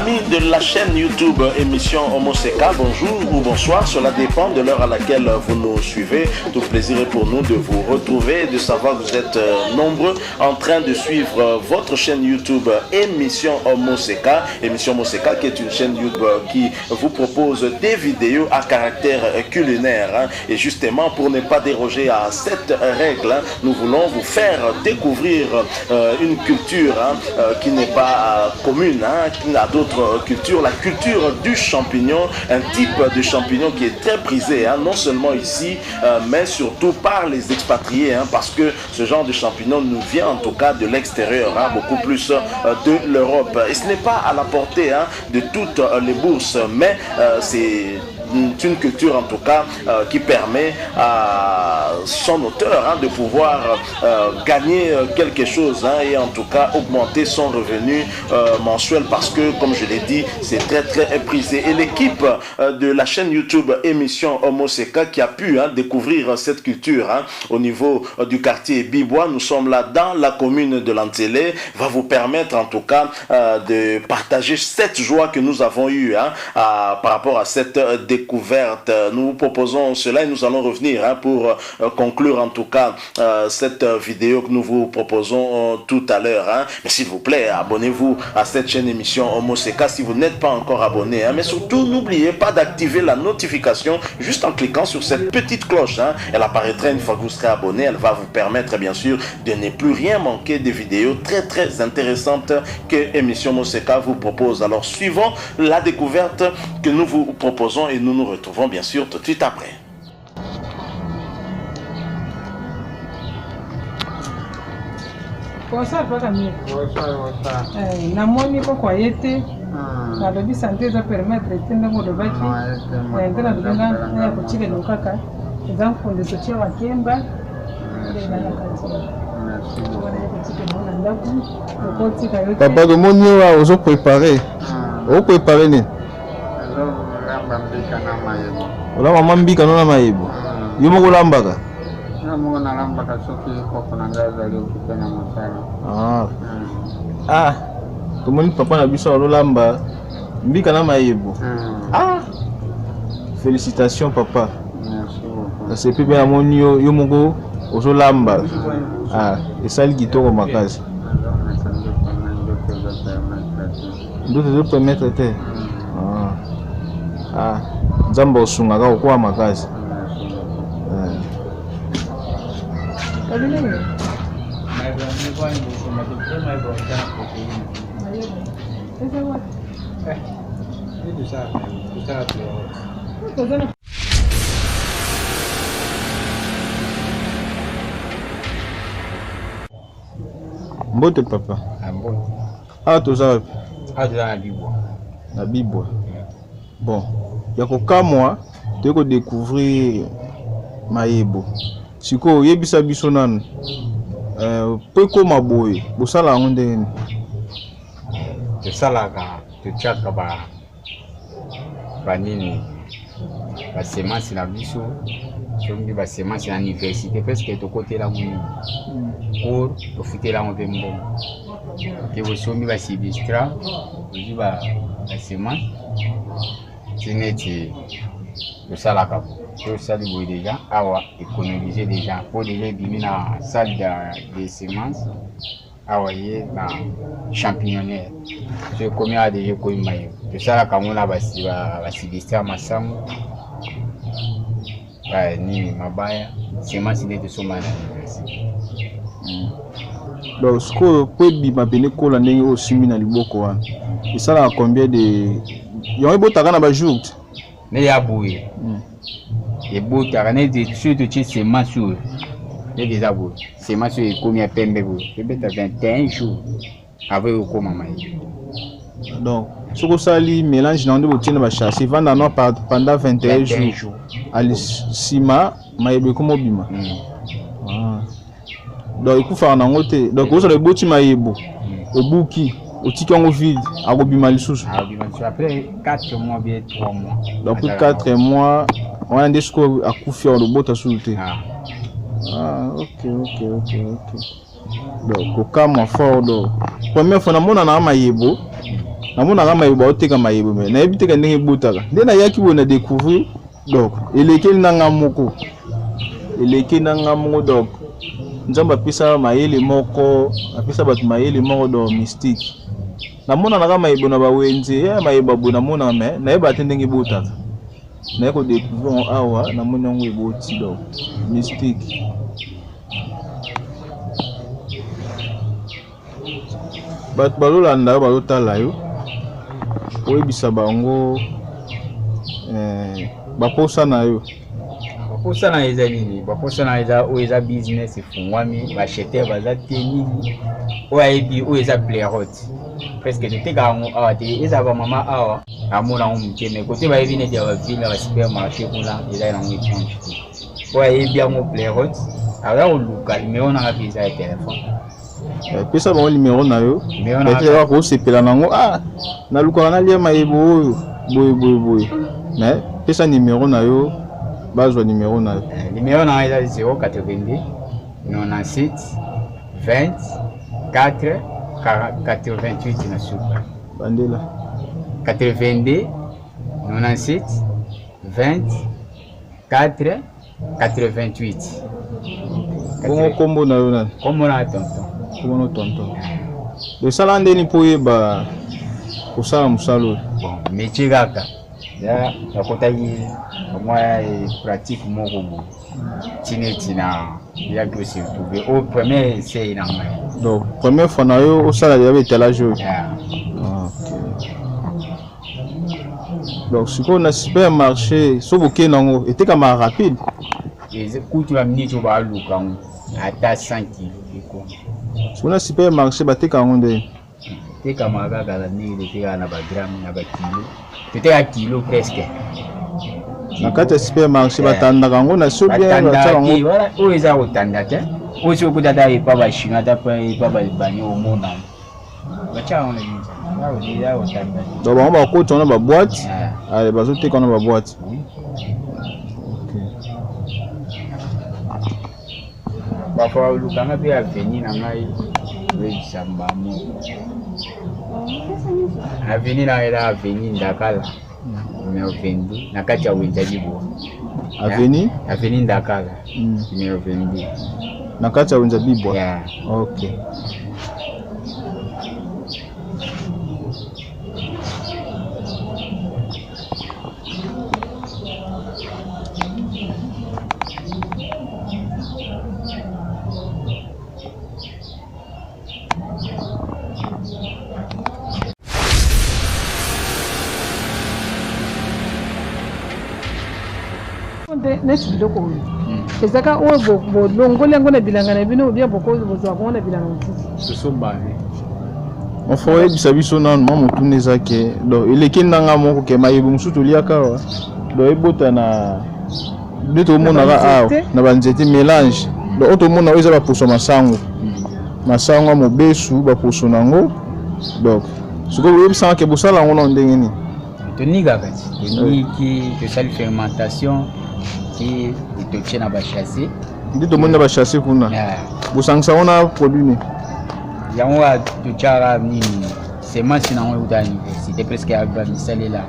Amis de la chaîne YouTube émission Homoseka, bonjour ou bonsoir, cela dépend de l'heure à laquelle vous nous suivez. Tout plaisir est pour nous de vous retrouver et de savoir que vous êtes nombreux en train de suivre votre chaîne YouTube émission Homoseka. Émission Homoseka qui est une chaîne YouTube qui vous propose des vidéos à caractère culinaire. Et justement, pour ne pas déroger à cette règle, nous voulons vous faire découvrir une culture qui n'est pas commune, qui a d'autres cultures, la culture du champignon, un type de champignon qui est très prisé, non seulement ici, mais surtout par les expatriés, parce que ce genre de champignon nous vient en tout cas de l'extérieur, beaucoup plus de l'Europe. Et ce n'est pas à la portée de toutes les bourses, mais c'est une culture en tout cas qui permet à son auteur de pouvoir gagner quelque chose et en tout cas augmenter son revenu mensuel, parce que comme je l'ai dit, c'est très très prisé. Et l'équipe de la chaîne YouTube émission Homoseka qui a pu découvrir cette culture au niveau du quartier Bibois, nous sommes là dans la commune de Lantélé, va vous permettre en tout cas de partager cette joie que nous avons eue par rapport à cette découverte. Nous vous proposons cela et nous allons revenir pour conclure en tout cas cette vidéo que nous vous proposons tout à l'heure. Mais s'il vous plaît, abonnez-vous à cette chaîne émission Homoseka si vous n'êtes pas encore abonné. Mais surtout, n'oubliez pas d'activer la notification juste en cliquant sur cette petite cloche. Elle apparaîtra une fois que vous serez abonné. Elle va vous permettre bien sûr de ne plus rien manquer des vidéos très très intéressantes que émission Homoseka vous propose. Alors suivons la découverte que nous vous proposons et nous nous retrouvons bien sûr tout de suite après. Bonsoir, papa Camille. Bonsoir. Namoni kwa yete. Na lobi santé za permettre tende mo de baki. Ndana duganga ya kuchile nokaka. Nzangu konde sochia wa Kemba. Papa de moni wa ozo préparer. O préparer ni. Ola mama mbika nona mayebo. Yomo kolambaka. Tomoni papa na biso olamba mbika na mayebo. Félicitations papa. Merci beaucoup. C'est plus bien moni yo moko ozolamba. Esali kitoko makasi. Ndoto permettre te. Nzambe osungaka okwa makasi. Mbote papa. Toza na Bibwa. Bon, ya kokamwa teko découvrir mayebo. Siko yebisa biso nanu pe koma boye bosala ngo ndeni tosalaka totiaka banini basemence na biso soki basemence na université presque tokotela moni cour tofutela ngo mpe mbongo te bosomi basibistra ozwi basemence tineti tosalaka tosali boye déjà awa économiser déjà pour déjà ebimi na salle de semences awa ye na champignonnaire so ekomi awa déjà ekomi mayebo tosalaka ngo na basibistra masango nini mabaya semence nde tosomba na université. Donc sikoyo po ebima pene kola ndenge osimbi na liboko wana esalaka combien de yango ebotaka na bajour te ne ya boye ebotaka neti surtout ti semence oyo neti eza boye semence oyo ekomi ya pembe boye ebeta 21 jours avant ekoma mayebo. Donc soki osali mélange na nde botie na bachassi evanda no pendant 21 jours alisima mayebo ekoma obima. Donc ekufaka nango te, donc ozala eboti mayebo ebuki otiki yango vide akobima lisusu après 4 mois bien 3 mois. Donc 4 mois wana nde sikoyo akufi ya lobota sulu te. Ok. Donc kokamwa fort do première fois namona na mayebo namona kama mayebo oteka mayebo me nayebi teka ndenge ebotaka nde nayaki boye na découvrir donc elekeli nanga moko donc nzambe apesa mayele moko apesa bato mayele moko do mystique namona naka mayebo na bawenze mayebo boye namona me nayeba te ndenge ebotaka naye kodécouvrir awa namoni yango eboti donc mystique. Bato balolanda yo balotala yo oyebisa bango baposa na yo. Baposa na eza nini? Baposa na eza oyo eza business efungwami bacheteur baza te nini oyo ayebi oyo eza blairote presque totekaka yango awa te eza bamama awa amona yango moke me kote bayebi neti ya bavile ya basupermarché kuna eza nango étrange te oyo ayebi yango blairote aza koluka numero nanga mpe eza ya telefone pesa bango numero na yo ete kosepela nango nalukaka nalia mayebo oyo boye me pesa numero na yo bazwa numero na yo. Numero na eza 082 97 20 4 88 na suka bandela 82 97 20 4 88. Bongo kombo na yo nani? Kombo na tonton. Kombo tonton. Esala ndeni po yeba kosala musalo. Bon, métier kaka. Ya nakotaki moi pratique moko bo. Tina ya que se trouver au premier essai na moi. Donc première fois na yo osala ya étalage. Yeah. OK. Donc si on a supermarché, so boké nango était comme rapide. Les coûts va minute ba luka ata 100 kg. Si on a supermarché ba te kangonde. Te kama gaga la ni de te na ba gramme na ba kilo. Te à kilo presque. Na kata supermarché ba tanda kango na so bien ba tanda. Voilà, o eza o tanda te. O so ko dada e pa ba chinois ta pa e pa ba banyo o mona. Ba cha on le dit. Ah, o eza o tanda. Donc on va ko tona ba boîte. Allez, ba zo te kona ba boîte. Bafa lukanga pe aveni na ngai webisamba mo aveni na era aveni ndakala numéro 22 na kati ya wenza bibo aveni ndakala numéro 22 na kati ya wenza bibo. Yeah. OK. Next biloko ezaka oyo bolongoli yango na bilanga na bino obia boko bozwa ko na bilanga mosusu sosombane on foye bisabiso nanu mama mutune zake do eleki nanga moko ke mayibu musutu liaka wa do ebota na nito mona ga na banzete mélange do oto mona oza ba poso masango mobesu ba poso nango donc siko yebisa ke bosala ngo na ndenge ni toniga kati toniki to sali fermentation qui est na ba chasser ndito mona ba chasser kuna bosangisa ona produit ni yango wa tuchara nini semence na ngo uta université presque ya ba misale la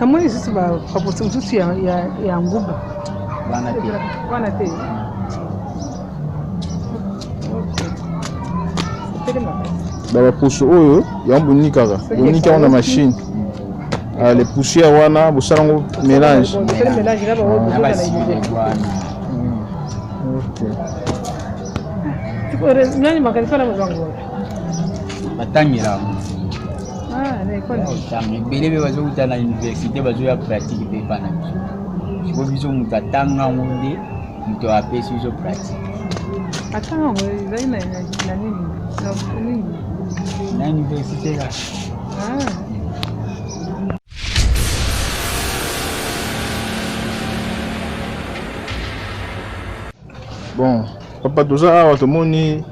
amoni sisi ba poso mususu ya nguba bana te ba poso oyo yambo nikaka bonika ona machine. Les poussières wana bosalango mélange. Nani makanisa la mwangu. Batangira. Na école. Tambi belebe bazo uta na université bazo ya pratique pe bana. Siko biso mutatanga ngunde mto apesi biso pratique. Atanga ngwe na nini? Na université la. Bon, papa toza awa tomoni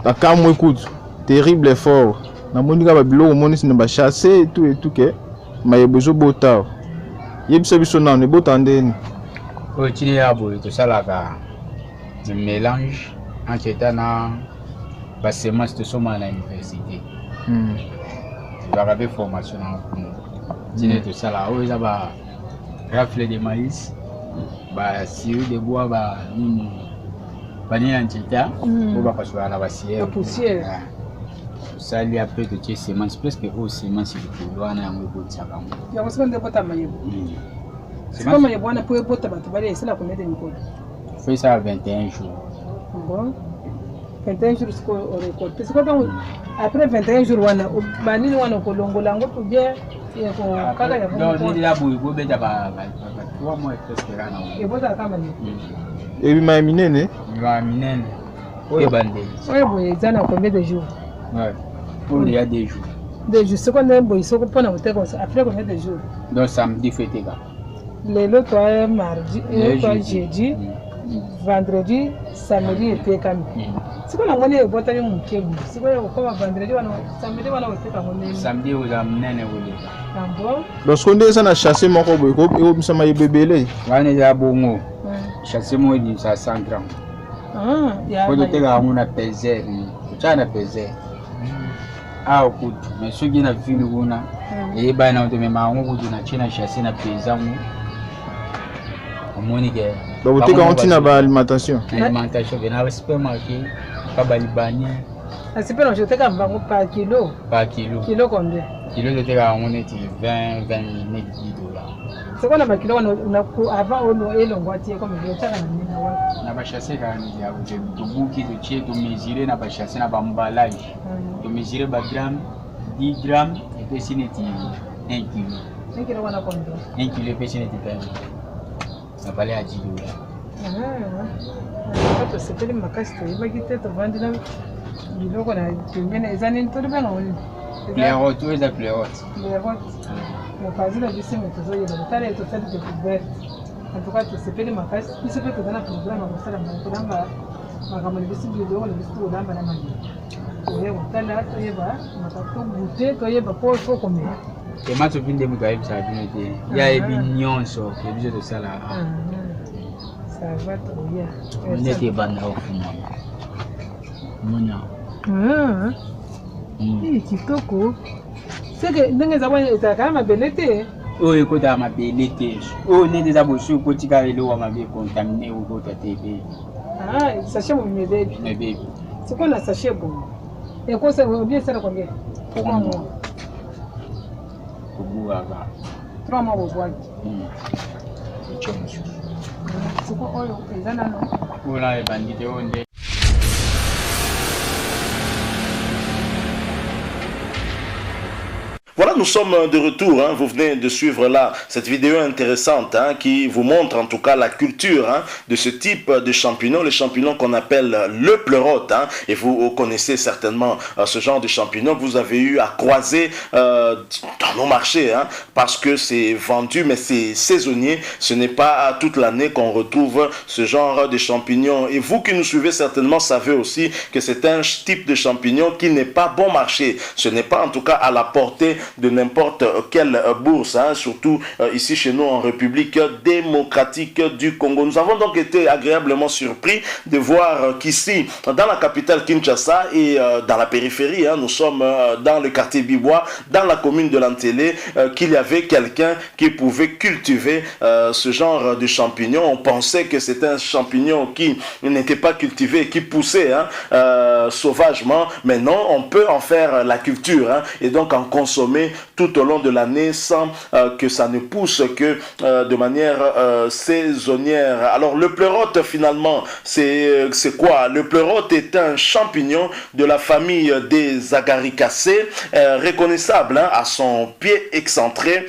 takamwe kutu terrible effort. Na moni ka ba biloko moni sine ba chasser et tout que mayebo zo bota. Yebisa biso na ne bota ndeni. O chile ya boy to salaka mélange entre tana ba semence to soma na université. dois avoir formation dans le monde. C'est tout ça là. Ils ont raflé de maïs, sirop de bois, vanille en tita, ou parce que la poussière. Ça lui a pris de tes semences, presque aux semences du pouvoir, on a un peu de ça. Il y a aussi des bottes à maillot. C'est comme il y a un peu de bottes à battre, c'est la combien de Nicole? Fait ça 21 jours. Bon. 21 jours, on récolte. C'est quoi donc après 21 jours, on a banni, on a colongo, lango, ou bien il y a donc, il y a beaucoup de 3 mois presque là. Et vous avez quand et puis ma mine il va miner. Oui, bandé. oui, oui, ça a combien de jours? Ouais. Il y a 2 jours. 2 jours. Ce qu'on a besoin, c'est qu'on peut après combien de jours? Donc samedi fêté là. Le toi mardi, le toi jeudi, vendredi, samedi et puis quand c'est qu'on a monnaie au botanique mon kébou. C'est qu'on a comme vendredi, samedi on a aussi quand on est. Samedi on a mené au lit. Bon. lorsqu'on est en a chassé mon robot et ça m'a bébé là On est à bongo. Chasser moi dit ça 100 grammes. Ah, il y a. Quand tu as on a pesé, tu as pesé. Ah écoute, mais ceux qui n'ont vu le gona et ben non de même on vous donne china chasser na pesé on monique. donc tu continues à l'alimentation. Alimentation, il y a un supermarché, pas balibani. C'est pas je te gagne par kilo. Par kilo. Kilo combien? Kilo de terre on est 20 $. C'est quoi la kilo on a avant on est long boîtier comme je t'ai dit na ba chasser quand il y a de bouki de tiers de mesurer na ba chasser na ba emballage. De mesurer ba gramme 10 grammes et puis c'est 1 kilo. 1 kilo on a combien? 1 kilo et puis c'est 20. Ça valait à 10 $. Ah, c'est tellement macasse, il va quitter ton ventre là. Il faut qu'on a les années tout bien on. Les retours les pleurotes. Les retours. Mon père a dit c'est mais toujours il y a des tas de couverts. En tout cas, c'est tellement macasse, il se peut que dans la programme on s'est dans la magambo le bisi bio le bisi to lamba na mali. Oye utala to yeba, matato goûter to yeba pour combien? Et ma copine de Moukaïb, ça a bien été. Il y a des mignons, il y a besoin de ça là. Ça va trop bien. On était banal au fond. Monia. Kitoko. C'est que ndenge za bwana itaka mabelete. Oh, écoute, ma belete. Oh, n'est des abossus, côté carrelo, on m'avait contaminé au côté TV. Ah, sachet mon bébé. Bébé. C'est quoi la sachet bon? Et quoi ça veut bien ça combien? 3 mois. 3 mois au bois. C'est quoi oil? C'est ça non? Voilà, bandit de onde. Voilà, nous sommes de retour. Vous venez de suivre là cette vidéo intéressante qui vous montre en tout cas la culture de ce type de champignon, les champignons qu'on appelle le pleurote. Et vous connaissez certainement ce genre de champignon que vous avez eu à croiser dans nos marchés parce que c'est vendu, mais c'est saisonnier. Ce n'est pas toute l'année qu'on retrouve ce genre de champignons. Et vous qui nous suivez certainement savez aussi que c'est un type de champignon qui n'est pas bon marché. Ce n'est pas en tout cas à la portée de n'importe quelle bourse, surtout ici chez nous en République démocratique du Congo. Nous avons donc été agréablement surpris de voir qu'ici, dans la capitale Kinshasa et dans la périphérie, nous sommes dans le quartier Bibois, dans la commune de Lantélé, qu'il y avait quelqu'un qui pouvait cultiver ce genre de champignon. On pensait que c'était un champignon qui n'était pas cultivé, qui poussait sauvagement, mais non, on peut en faire la culture et donc en consommer tout au long de l'année sans que ça ne pousse que de manière saisonnière. Alors le pleurote finalement c'est quoi? Le pleurote est un champignon de la famille des agaricacées, reconnaissable à son pied excentré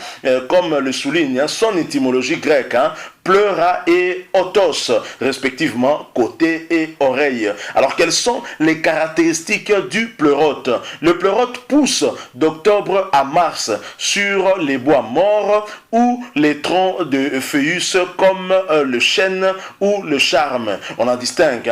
comme le souligne son étymologie grecque. Pleura et otos, respectivement côté et oreille. Alors quelles sont les caractéristiques du pleurote? Le pleurote pousse d'octobre à mars mars sur les bois morts ou les troncs de feuillus comme le chêne ou le charme. On en distingue,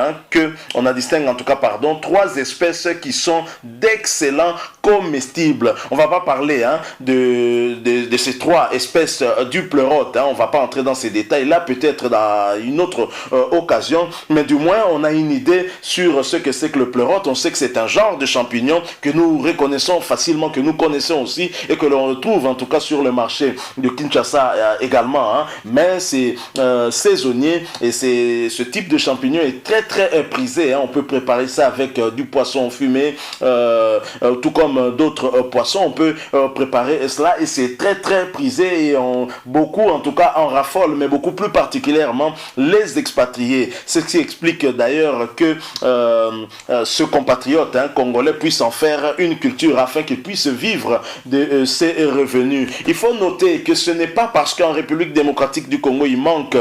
en tout cas, trois espèces qui sont d'excellents comestibles. On va pas parler de ces trois espèces du pleurote. On va pas entrer dans ces détails-là, peut-être dans une autre occasion, mais du moins on a une idée sur ce que c'est que le pleurote. On sait que c'est un genre de champignon que nous reconnaissons facilement, que nous connaissons aussi et que l'on retrouve en tout cas sur le marché de Kinshasa également, mais c'est saisonnier et ce type de champignon est très très prisé. On peut préparer ça avec du poisson fumé, tout comme d'autres poissons. On peut préparer cela et c'est très très prisé et beaucoup en tout cas en raffolent, mais beaucoup plus particulièrement les expatriés. Ce qui explique d'ailleurs que ce compatriote congolais puisse en faire une culture afin qu'il puisse vivre de ses revenus. Il faut noter que ce n'est pas parce qu'en République démocratique du Congo il manque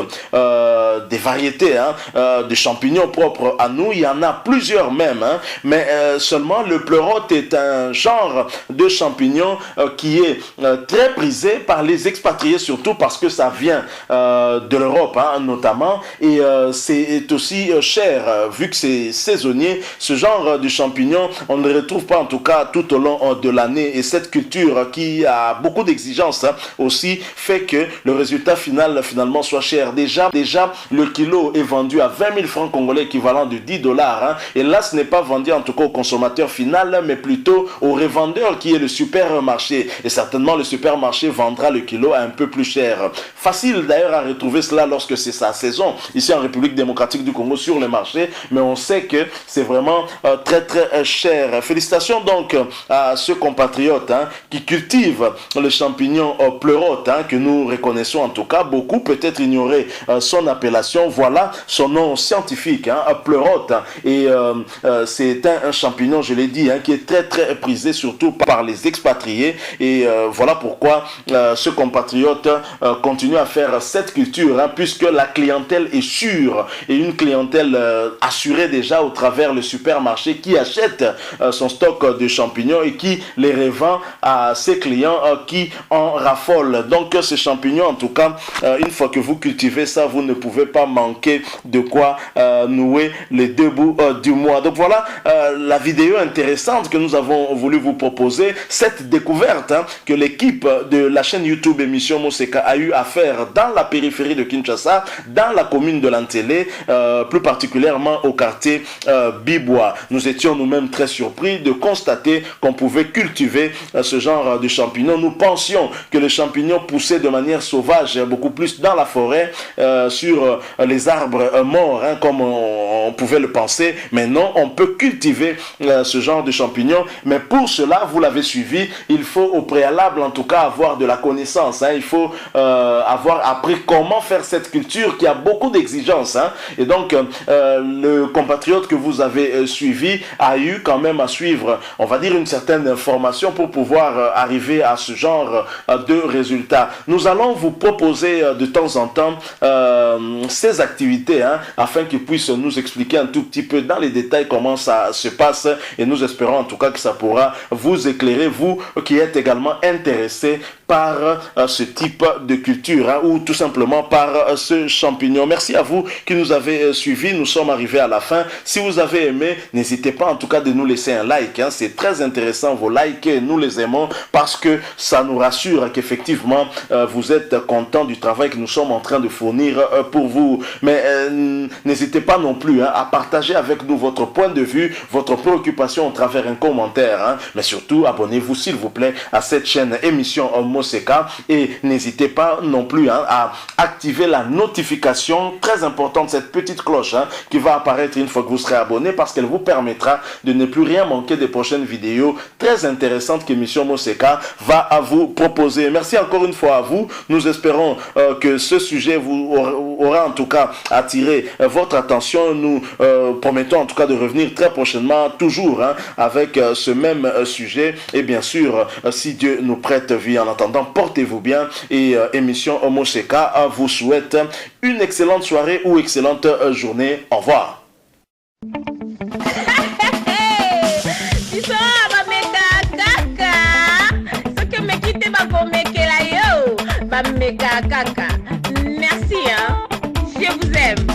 des variétés de champignons propres à nous. Il y en a plusieurs même, mais seulement le pleurote est un genre de champignon qui est très prisé par les expatriés, surtout parce que ça vient de l'Europe notamment, et c'est aussi cher vu que c'est saisonnier. Ce genre de champignon on ne le retrouve pas en tout cas tout au long de l'année, et cette culture qui a beaucoup d'exigences aussi fait que le résultat final finalement soit cher. Déjà le kilo est vendu à 20 000 francs congolais, équivalent de 10 $, et là ce n'est pas vendu en tout cas au consommateur final, mais plutôt au revendeur qui est le supermarché, et certainement le supermarché vendra le kilo à un peu plus cher. Facile d'ailleurs à retrouver cela lorsque c'est sa saison ici en République démocratique du Congo sur le marché, mais on sait que c'est vraiment très très cher. Félicitations donc à ce compatriote qui cultive le champignon pleurote, que nous reconnaissons en tout cas. Beaucoup peut-être ignorer son appellation. Voilà son nom scientifique, pleurote, et c'est un champignon, je l'ai dit, qui est très très prisé surtout par les expatriés, et voilà pourquoi ce compatriote continue à faire cette culture, puisque la clientèle est sûre, et une clientèle assurée déjà au travers le supermarché qui achète son stock de champignons et qui les revend à ses clients qui en raffolent. Donc ces champignons en tout cas, une fois que vous cultivez ça, vous ne pouvez pas manquer de quoi nouer les deux bouts du mois. Donc voilà la vidéo intéressante que nous avons voulu vous proposer, cette découverte que l'équipe de la chaîne YouTube Émission Moseka a eu à faire dans la périphérie de Kinshasa, dans la commune de Lantélé, plus particulièrement au quartier Bibois. Nous étions nous-mêmes très surpris de constater qu'on pouvait cultiver ce genre de champignons. Nous pensions que les champignons poussaient de manière sauvage, beaucoup plus dans la forêt, sur les arbres morts, comme on pouvait le penser, mais non, on peut cultiver ce genre de champignons, mais pour cela, vous l'avez suivi, il faut au préalable en tout cas avoir de la connaissance, il faut avoir appris comment faire cette culture qui a beaucoup d'exigences, et donc le compatriote que vous avez suivi a eu quand même à suivre, on va dire, une certaine formation pour pouvoir arriver à ce genre de résultats. Nous allons vous proposer de temps en temps ces activités, afin qu'ils puissent nous expliquer un tout petit peu dans les détails comment ça se passe, et nous espérons en tout cas que ça pourra vous éclairer, vous qui êtes également intéressés par ce type de culture, ou tout simplement par ce champignon. Merci à vous qui nous avez suivis. Nous sommes arrivés à la fin. Si vous avez aimé, n'hésitez pas en tout cas de nous laisser un like. C'est très intéressant vos likes, et nous les aimons parce que ça nous rassure qu'effectivement vous êtes content du travail que nous sommes en train de fournir pour vous. Mais n'hésitez pas non plus à partager avec nous votre point de vue, votre préoccupation au travers un commentaire. Mais surtout, abonnez-vous s'il vous plaît à cette chaîne Émission Moseka, et n'hésitez pas non plus à activer la notification, très importante, cette petite cloche qui va apparaître une fois que vous serez abonné, parce qu'elle vous permettra de ne plus rien manquer des prochaines vidéos très intéressantes qu'Émission Moseka va à vous proposer. Merci encore une fois à vous. Nous espérons que ce sujet vous aura en tout cas attiré votre attention. Nous promettons en tout cas de revenir très prochainement, toujours avec ce même sujet, et bien sûr si Dieu nous prête vie. En attendant, portez-vous bien, et Émission Moseka vous souhaite une excellente soirée ou excellente journée. Au revoir. Hey, Bameka Kaka. Merci, hein. Je vous aime.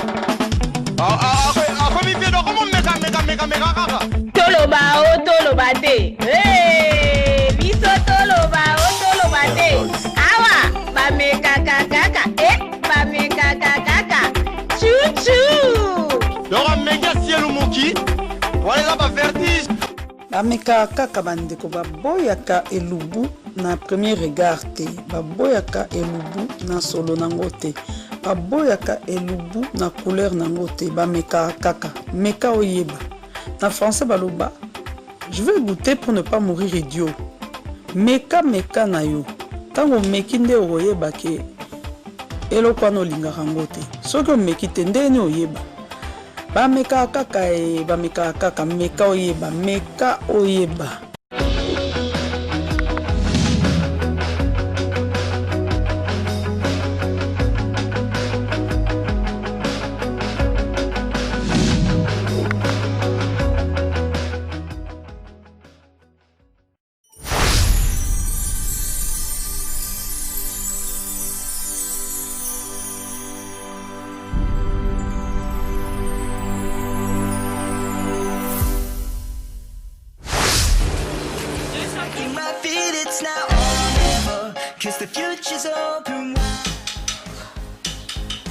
Toloba o toloba te. Hey, biso toloba o toloba te. Awa, Bameka Kaka. Bameka Kaka. Chouchou. Dora mega cielo moki. Voilà ba vertige. Bameka Kaka bandeko baboyaka elubu na premier regard te, baboyaka elubu na solo nango te, baboyaka elubu na couleur nango te. Bameka Kaka meka oyeba na français baloba je vais goûter pour ne pas mourir idiot. Meka na yo tango meki nde oyeba ke eloko wana olingaka yango te, soki omeki te ndeni oyeba. Bameka Kaka Bameka Kaka meka oyeba.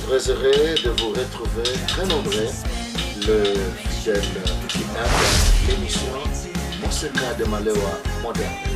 Très heureux de vous retrouver, très nombreux, le fidèle qui a l'émission Monseka de Malewa moderne.